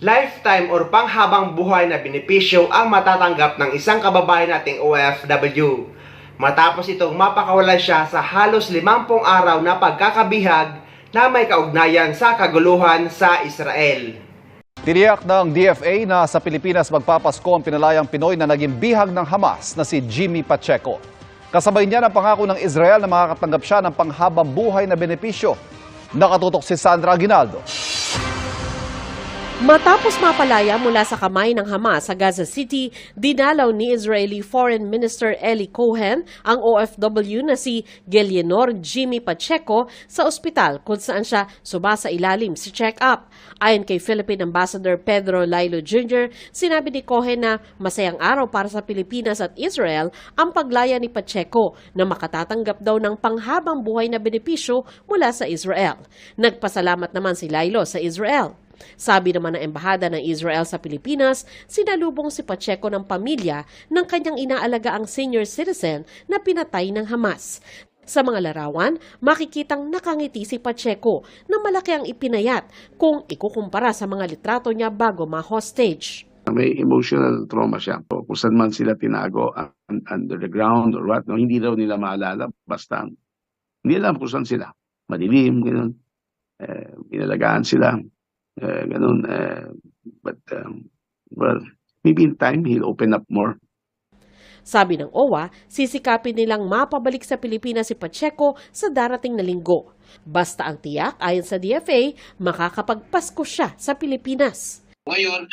lifetime or panghabang buhay na benepisyo ang matatanggap ng isang kababayan nating OFW. Matapos itong mapakawalan siya sa halos 50 araw na pagkakabihag na may kaugnayan sa kaguluhan sa Israel. Tiniyak ng DFA na sa Pilipinas magpapasko ang pinalayang Pinoy na naging bihag ng Hamas na si Jimmy Pacheco. Kasabay niya ang pangako ng Israel na makakatanggap siya ng panghabang buhay na benepisyo. Nakatutok si Sandra Aguinaldo. Matapos mapalaya mula sa kamay ng Hamas sa Gaza City, dinalaw ni Israeli Foreign Minister Eli Cohen ang OFW na si Gelienor Jimmy Pacheco sa ospital kung saan siya subasa ilalim sa check-up. Ayon kay Philippine Ambassador Pedro Lailo Jr., sinabi ni Cohen na masayang araw para sa Pilipinas at Israel ang paglaya ni Pacheco na makatatanggap daw ng panghabang buhay na benepisyo mula sa Israel. Nagpasalamat naman si Lailo sa Israel. Sabi naman ng Embahada ng Israel sa Pilipinas, sinalubong si Pacheco ng pamilya ng kanyang inaalagaang senior citizen na pinatay ng Hamas. Sa mga larawan, makikitang nakangiti si Pacheco na malaki ang ipinayat kung ikukumpara sa mga litrato niya bago ma-hostage. May emotional trauma siya. Kung saan man sila tinago under the ground or what, no, hindi daw nila maalala. Basta hindi alam kung saan sila. Madilim, gano'n. Inalagaan sila. Well, maybe in time he'll open up more. Sabi ng OWA, sisikapin nilang mapabalik sa Pilipinas si Pacheco sa darating na linggo. Basta ang tiyak, ayon sa DFA, makakapagpasko siya sa Pilipinas. Ngayon,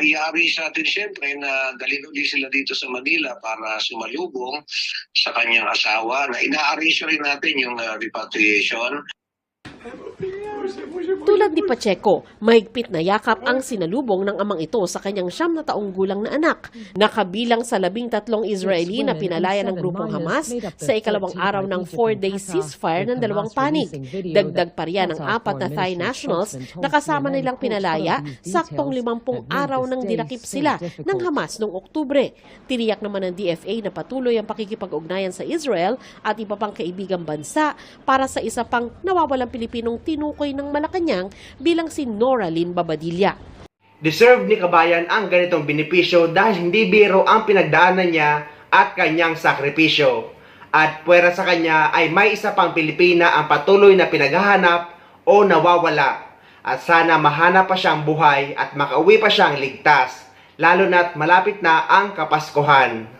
i-arrange natin siyempre na dalhin ulit sila dito sa Manila para sumalubong sa kanyang asawa. Na ina-arrange rin natin yung repatriation. Tulad ni Pacheco, mahigpit na yakap ang sinalubong ng amang ito sa kanyang 9 taong gulang na anak. Nakabilang sa 13 Israeli na pinalaya ng grupong Hamas sa ikalawang araw ng 4-day ceasefire ng dalawang panig. Dagdag pa riyan ang 4 na Thai nationals na kasama nilang pinalaya saktong 50 araw nang dinakip sila ng Hamas noong Oktubre. Tiniyak naman ng DFA na patuloy ang pakikipag-ugnayan sa Israel at iba pang kaibigang bansa para sa isa pang nawawalang Pilipinong tinukoy ng Malacanang bilang si Nora Lynn Babadilla. Deserve ni kabayan ang ganitong benepisyo dahil hindi biro ang pinagdaanan niya at kanyang sakripisyo. At puwera sa kanya ay may isa pang Pilipina ang patuloy na pinaghahanap o nawawala. At sana mahanap pa siyang buhay at makauwi pa siyang ligtas, lalo na't malapit na ang Kapaskuhan.